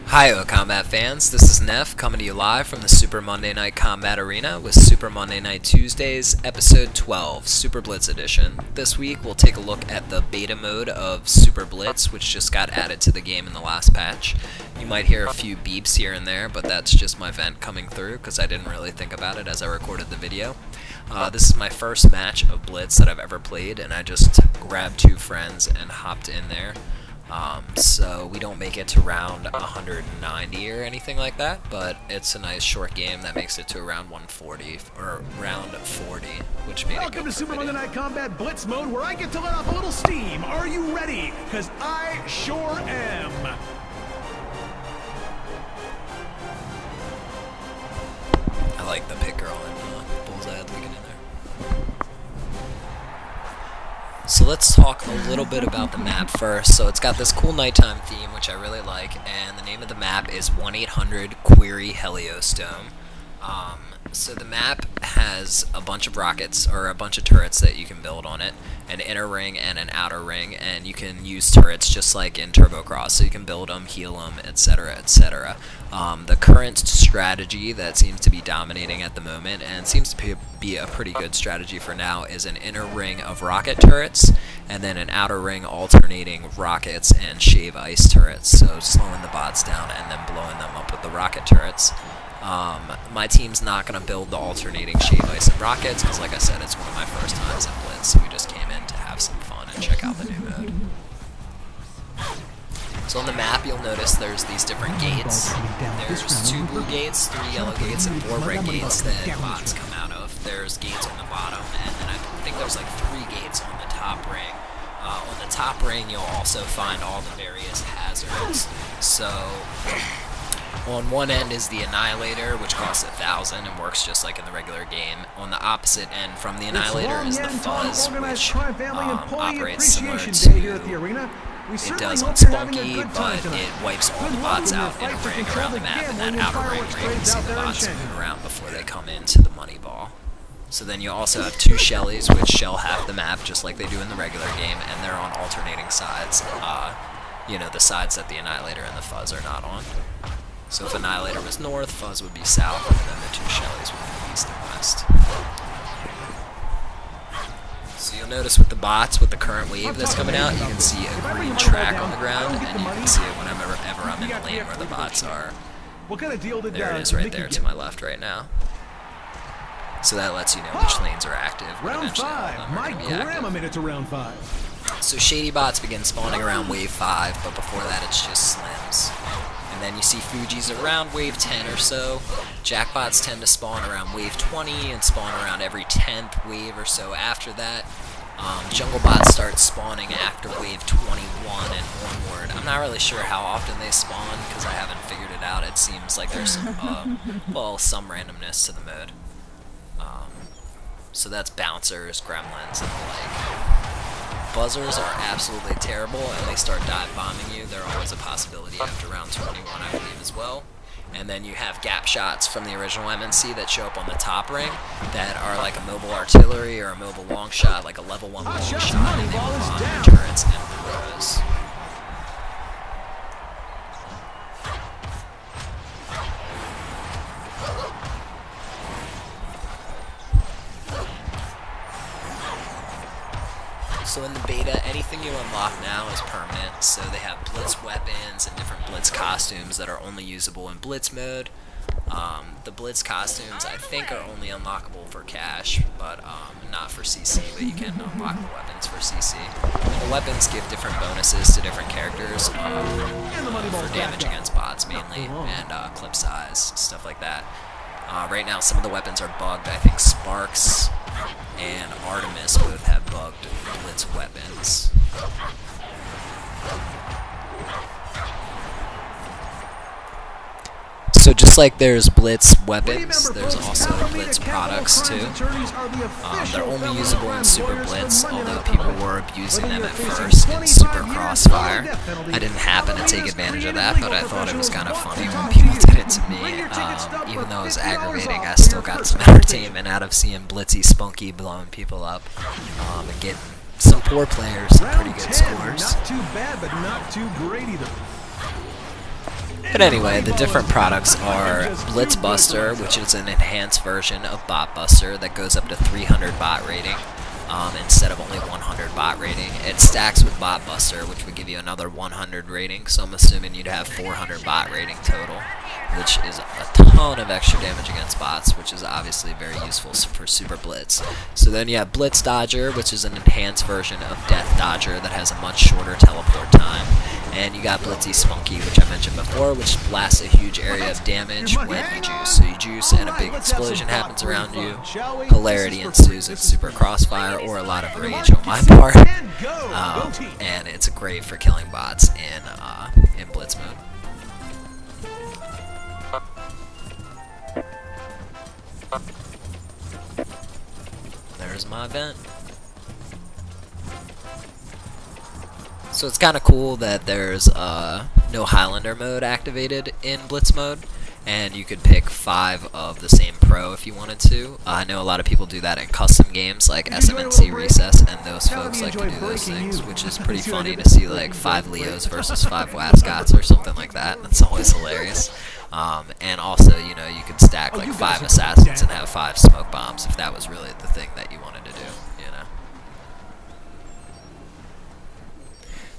Hi, Combat fans. This is Neff coming to you live from the Super Monday Night Combat Arena with Super Monday Night Tuesdays, Episode 12, Super Blitz Edition. This week, we'll take a look at the beta mode of Super Blitz, which just got added to the game in the last patch. You might hear a few beeps here and there, but that's just my vent coming through because I didn't really think about it as I recorded the video. This is my first match of Blitz that I've ever played, and I just grabbed two friends and hopped in there. So we don't make it to round 190 or anything like that, but it's a nice short game that makes it to around 140 or round 40, which made it Welcome go to Super pretty. Monday Night Combat Blitz mode, where I get to let off a little steam. Are you ready? Because I sure am. I like the pit girl and bullseye at the beginning there. So let's talk a little bit about the map first. So it's got this cool nighttime theme, which I really like, and the name of the map is 1-800 Query Heliostome. So the map has a bunch of rockets, or a bunch of turrets that you can build on it, an inner ring and an outer ring, and you can use turrets just like in Turbo Cross, so you can build them, heal them, etc., etc. The current strategy that seems to be dominating at the moment, and seems to be a pretty good strategy for now, is an inner ring of rocket turrets, and then an outer ring alternating rockets and shave ice turrets, so slowing the bots down and then blowing them up with the rocket turrets. My team's not going to build the alternating shave ice and rockets, because like I said, it's one of my first times in Blitz, so we just came in to have some fun and check out the new mode. So on the map, you'll notice there's these different gates. There's 2 blue gates, 3 yellow gates, and 4 red gates that bots come out of. There's gates on the bottom, and then I think there's like 3 gates on the top ring. On the top ring, you'll also find all the various hazards. So on one end is the Annihilator, which costs 1,000 and works just like in the regular game. On the opposite end from the Annihilator is the Fuzz, which operates similar to it does on Spunky, but it wipes all the bots out in a ring around the map, and that outer ring where you can see the bots move around before they come into the money ball. So then you also have 2 Shellys, which shell half the map just like they do in the regular game, and they're on alternating sides. You know, the sides that the Annihilator and the Fuzz are not on. So if Annihilator was north, Fuzz would be south, and then the 2 Shellys would be east and west. So you'll notice with the bots, with the current wave that's coming out, you can see a green track on the ground, and you can see it whenever I'm in the lane where the bots are. There it is right there to my left right now. So that lets you know which lanes are active, but eventually all of them are going to be active. So shady bots begin spawning around wave 5, but before that it's just slims. And then you see Fujis around wave 10 or so. Jackbots tend to spawn around wave 20 and spawn around every 10th wave or so after that. Jungle bots start spawning after wave 21 and onward. I'm not really sure how often they spawn because I haven't figured it out. It seems like there's some, some randomness to the mode. So that's bouncers, gremlins, and the like. Buzzers are absolutely terrible, and they start dive bombing you. They're always a possibility after round 21, I believe, as well. And then you have gap shots from the original MNC that show up on the top ring that are like a mobile artillery or a mobile long shot, like a level 1 long shot, and they move on the turrets and throws. So in the beta, anything you unlock now is permanent, so they have Blitz weapons and different Blitz costumes that are only usable in Blitz mode. The Blitz costumes, I think, are only unlockable for cash, but not for CC, but you can unlock the weapons for CC. And the weapons give different bonuses to different characters for damage against bots mainly, and clip size, stuff like that. Right now, some of the weapons are bugged. I think Sparks and Artemis both have bugged Blitz weapons. So just like there's Blitz weapons, there's also Blitz products too. They're only usable in Super Blitz, although people were abusing them at first in Super Crossfire. I didn't happen to take advantage of that, but I thought it was kind of funny when people did it to me. Even though it was aggravating, I still got some entertainment out of seeing Blitzy Spunky blowing people up and getting some poor players some pretty good scores. Not too bad, but not too great either. But anyway, the different products are Blitz Buster, which is an enhanced version of Bot Buster that goes up to 300 bot rating instead of only 100 bot rating. It stacks with Bot Buster, which would give you another 100 rating, so I'm assuming you'd have 400 bot rating total, which is a ton of extra damage against bots, which is obviously very useful for Super Blitz. So then you have Blitz Dodger, which is an enhanced version of Death Dodger that has a much shorter teleport time. And you got Blitzy Spunky, which I mentioned before, which blasts a huge area of damage when you juice. So you juice and a big explosion happens around you, hilarity ensues in Super Crossfire, or a lot of rage on my part. And it's great for killing bots in Blitz mode. There's my event. So it's kind of cool that there's no Highlander mode activated in Blitz mode, and you could pick 5 of the same pro if you wanted to. I know a lot of people do that in custom games like SMNC Recess, and those folks like to do those things, which is pretty funny to see like 5 Leos versus 5 Wascots or something like that. That's always hilarious. And also, you know, you could stack like 5 Assassins and have 5 Smoke Bombs if that was really the thing that you wanted to do, you know.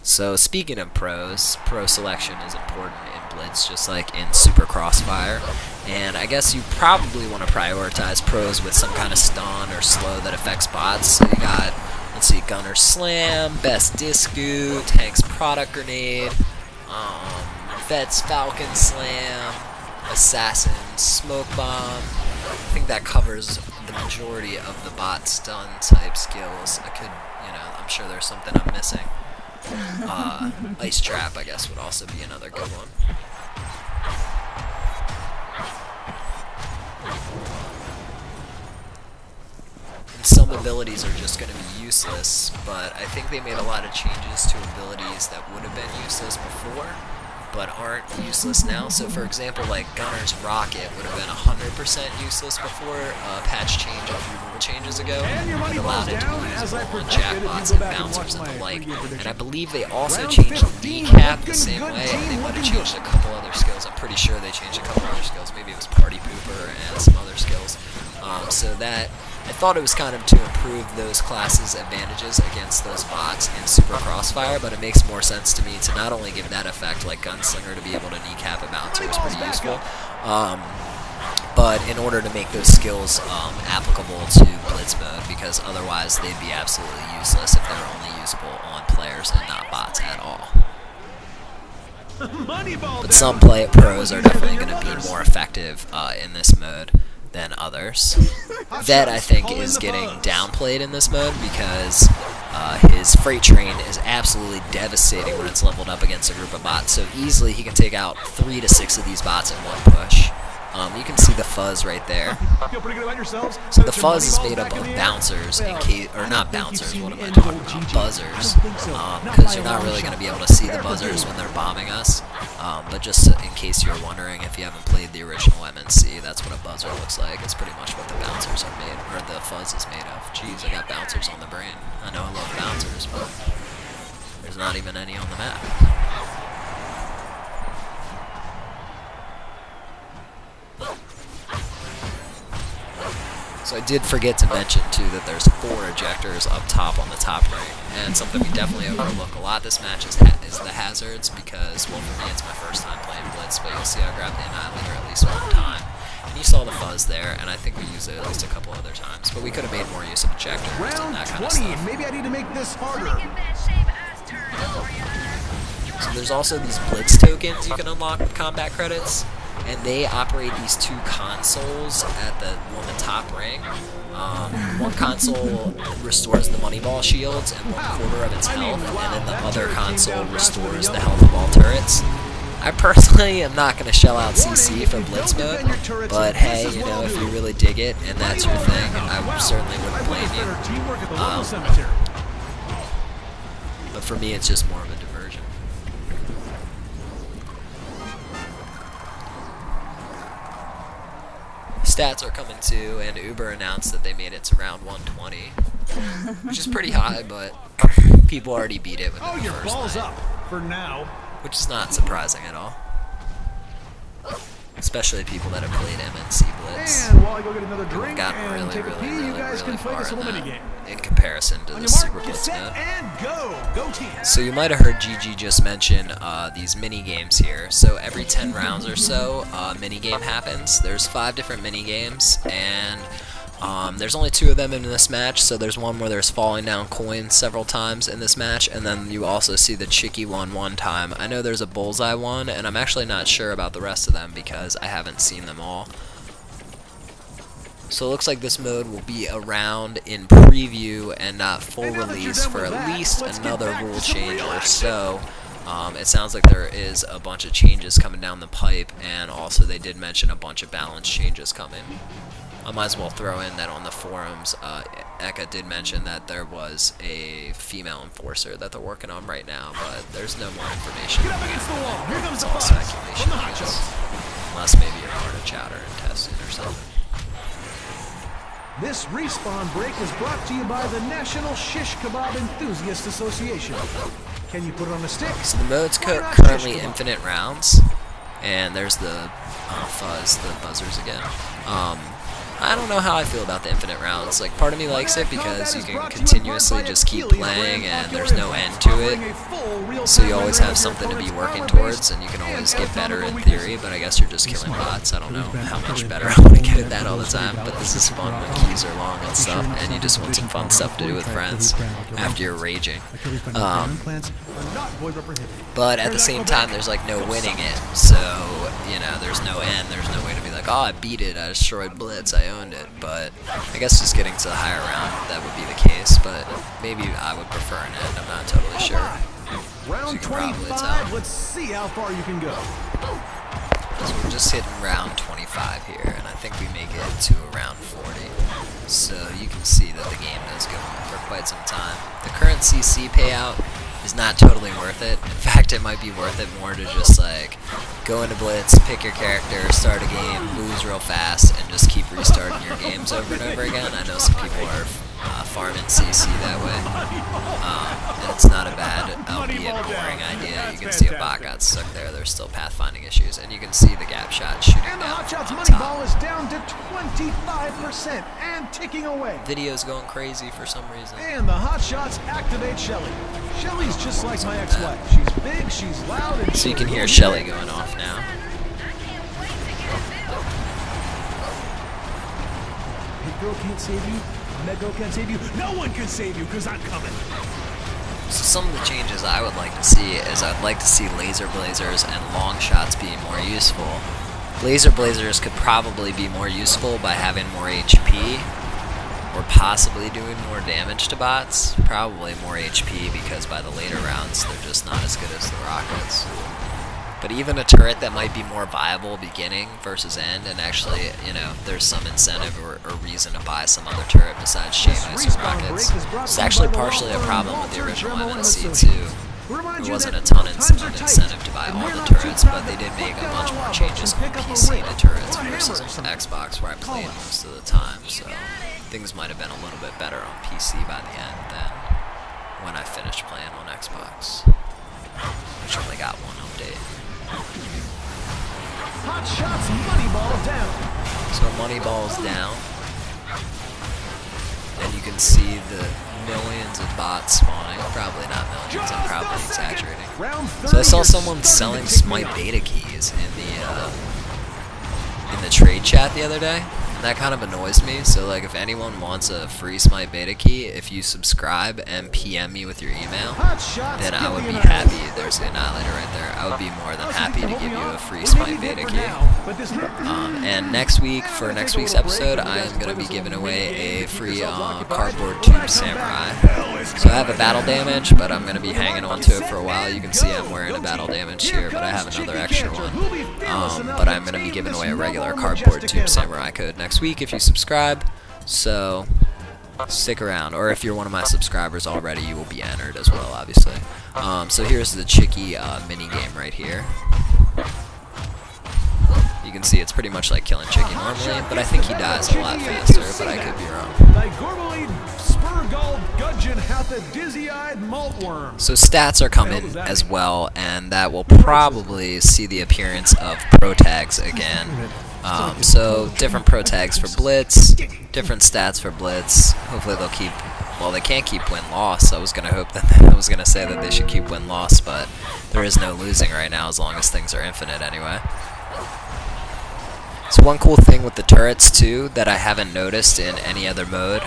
So speaking of pros, pro selection is important in Blitz, just like in Super Crossfire. And I guess you probably want to prioritize pros with some kind of stun or slow that affects bots. So you got, let's see, Gunner Slam, Best Discu, Tank's Product Grenade, Vet's Falcon Slam, Assassin Smoke Bomb. I think that covers the majority of the bot stun type skills. I could, you know, I'm sure there's something I'm missing. Ice Trap, I guess, would also be another good one. And some abilities are just going to be useless, but I think they made a lot of changes to abilities that would have been useless before, but aren't useless now. So for example, like Gunner's Rocket would have been 100% useless before a patch change a few rule changes ago that allowed it to be usable on jackbots and bouncers and the like. And I believe they also changed Kneecap the same way, and they might have changed a couple other skills. I'm pretty sure they changed a couple other skills. Maybe it was Party Pooper and some other skills. So that, I thought it was kind of to improve those classes' advantages against those bots in Super Crossfire, but it makes more sense to me to not only give that effect, like Gunslinger to be able to kneecap a bouncer is pretty useful, but in order to make those skills applicable to Blitz mode, because otherwise they'd be absolutely useless if they were only usable on players and not bots at all. But some pros are definitely going to be more effective in this mode than others. Vet, I think, is getting downplayed in this mode because his Freight Train is absolutely devastating when it's leveled up against a group of bots. So easily he can take out 3 to 6 of these bots in one push. You can see the fuzz right there. So the fuzz is made up of bouncers, or not bouncers, what am I talking about? Buzzers. Because you're not really going to be able to see the buzzers when they're bombing us. But just in case you're wondering, if you haven't played the original MNC, that's what a buzzer looks like. It's pretty much what the bouncers are made, or the fuzz is made of. Jeez, I got bouncers on the brain. I know I love bouncers, but there's not even any on the map. So I did forget to mention, too, that there's 4 ejectors up top on the top ring, and something we definitely overlook a lot this match is the hazards, because, well, for me it's my first time playing Blitz, but you'll see I grabbed the Annihilator at least one time. And you saw the fuzz there, and I think we used it at least a couple other times, but we could have made more use of ejectors and that kind of stuff. Maybe I need to make this harder. So there's also these Blitz tokens you can unlock with combat credits, and they operate these 2 consoles on the top ring. One console restores the Moneyball shields and 1/4 of its health, and then the other console restores the health of all turrets. I personally am not going to shell out CC for Blitz mode, but hey, you know, if you really dig it and that's your thing, I certainly wouldn't blame you. But for me, it's just more of a diversion. Stats are coming too, and Uber announced that they made it to round 120, which is pretty high, but people already beat it within the first night. Up for now. Which is not surprising at all. especially people that have played MNC Blitz. And while I go get another We've drink gotten and really, take a really, pee, really, you guys really can play far this in little that mini game. in comparison to On the your mark, Super get Blitz set, mode. and go! Go team! So you might have heard GG just mention these mini games here. So every 10 rounds or so, mini game happens. There's 5 different mini games, and there's only 2 of them in this match. So there's one where there's falling down coins several times in this match, and then you also see the Chicky one time. I know there's a bullseye one, and I'm actually not sure about the rest of them because I haven't seen them all. So it looks like this mode will be around in preview and not full release for at least another rule change or so. It sounds like there is a bunch of changes coming down the pipe, and also they did mention a bunch of balance changes coming. I might as well throw in that on the forums, Eka did mention that there was a female enforcer that they're working on right now, but there's no more information. Get up against the wall! Here comes It's the all fuzz! speculation, From the I hot guess. shots! Unless maybe you're part of Chowder and testing or something. This respawn break is brought to you by the National Shish Kebab Enthusiast Association. Can you put it on a stick? So the mode's Why not currently shish kebab? infinite rounds, and there's the fuzz, the buzzers again. I don't know how I feel about the infinite rounds. Like, part of me likes it because you can continuously just keep playing and there's no end to it. So you always have something to be working towards, and you can always get better in theory, but I guess you're just killing bots. I don't know how much better I want to get at that all the time, but this is fun when keys are long and stuff, and you just want some fun stuff to do with friends after you're raging. But at the same time, there's like no winning it, so, you know, there's no end, there's no way to be like, oh, I beat it, I destroyed Blitz, I owned it, but I guess just getting to the higher round, that would be the case, but maybe I would prefer an end, I'm not totally sure. Round 25, let's see how far you can go. So we're just hitting round 25 here, and I think we make it to around 40. So you can see that the game does go on for quite some time. The current CC payout is not totally worth it. In fact, it might be worth it more to just like go into Blitz, pick your character, start a game, lose real fast, and just keep restarting your games over and over again. I know some people are farming CC that way, and it's not a bad, albeit boring idea. You can see a bot got stuck there. There's still pathfinding issues, and you can see the gap shot shooting And the down Hot Shots on money top. ball is down to 25% and ticking away. Video's going crazy for some reason. And the Hot Shots activate Shelly. Shelly's just like my ex-wife. She's big, she's loud, and So you can hear Shelly going off now. Hey, girl can't save you. Mego can't save you. No one can save you because I'm coming. So some of the changes I would like to see is I'd like to see laser blazers and long shots be more useful. Laser blazers could probably be more useful by having more HP, or possibly doing more damage to bots. Probably more HP because by the later rounds they're just not as good as the rockets. But even a turret that might be more viable beginning versus end, and actually, you know, there's some incentive or reason to buy some other turret besides Seamus and rockets. It's actually partially a problem with the original MNC too. There wasn't a ton of incentive to buy all the turrets, but they did make a bunch more changes on PC to turrets versus on Xbox, where I played most of the time, so things might have been a little bit better on PC by the end than when I finished playing on Xbox, which only got one update. Hot Shots money ball down. So Moneyball's down, and you can see the millions of bots spawning. Probably not millions, I'm probably exaggerating. So I saw someone selling Smite beta keys in the trade chat the other day, and that kind of annoys me. So like, if anyone wants a free Smite beta key, if you subscribe and PM me with your email, then I would be happy. There's the Annihilator right there. I would be more than happy to give you a free Smite beta key. And next week, for next week's episode, I am going to be giving away a free cardboard tube samurai. So I have a battle damage, but I'm going to be hanging on to it for a while. You can see I'm wearing a battle damage here, but I have another extra one. But I'm going to be giving away a regular cardboard tube samurai code next week if you subscribe. So stick around, or if you're one of my subscribers already, you will be entered as well, obviously. So here's the Chicky mini game right here. You can see it's pretty much like killing Chicky normally, but I think he dies a lot faster, but I could be wrong. Gulp Gudgeon hath a dizzy-eyed maltworm. So stats are coming as well, and that will probably see the appearance of pro tags again. So different pro tags for Blitz, different stats for Blitz. Hopefully they'll keep. Well, they can't keep win-loss. I was gonna say that they should keep win-loss, but there is no losing right now as long as things are infinite anyway. So one cool thing with the turrets too that I haven't noticed in any other mode.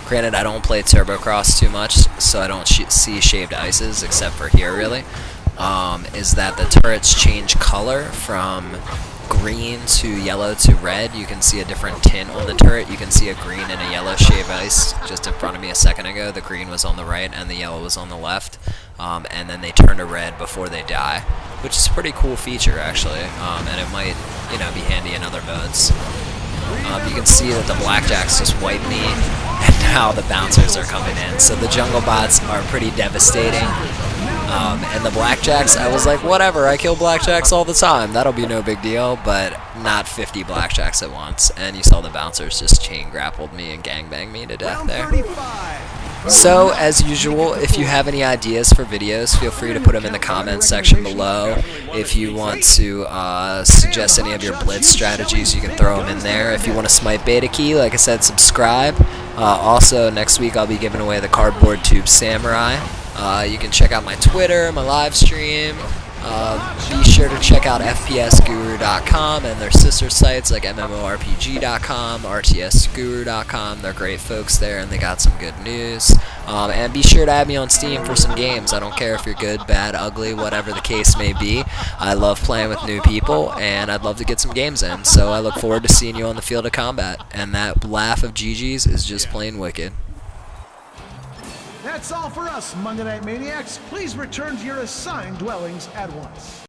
Granted, I don't play Turbocross too much, so I don't see shaved ices except for here really. Is that the turrets change color from green to yellow to red. You can see a different tint on the turret. You can see a green and a yellow shaved ice just in front of me a second ago. The green was on the right and the yellow was on the left. And then they turn to red before they die, which is a pretty cool feature actually, and it might, you know, be handy in other modes. You can see that the blackjacks just wiped me, and now the bouncers are coming in. So the jungle bots are pretty devastating. And the blackjacks, I was like, whatever, I kill blackjacks all the time. That'll be no big deal, but not 50 blackjacks at once. And you saw the bouncers just chain grappled me and gangbanged me to death there. So, as usual, if you have any ideas for videos, feel free to put them in the comments section below. If you want to suggest any of your Blitz strategies, you can throw them in there. If you want to smite beta key, like I said, subscribe. Also, next week I'll be giving away the Cardboard Tube Samurai. You can check out my Twitter, my live stream. Be sure to check out fpsguru.com and their sister sites like mmorpg.com, rtsguru.com. They're great folks there and they got some good news. And be sure to add me on Steam for some games. I don't care if you're good, bad, ugly, whatever the case may be. I love playing with new people and I'd love to get some games in. So I look forward to seeing you on the field of combat. And that laugh of GG's is just plain wicked. That's all for us, Monday Night Maniacs. Please return to your assigned dwellings at once.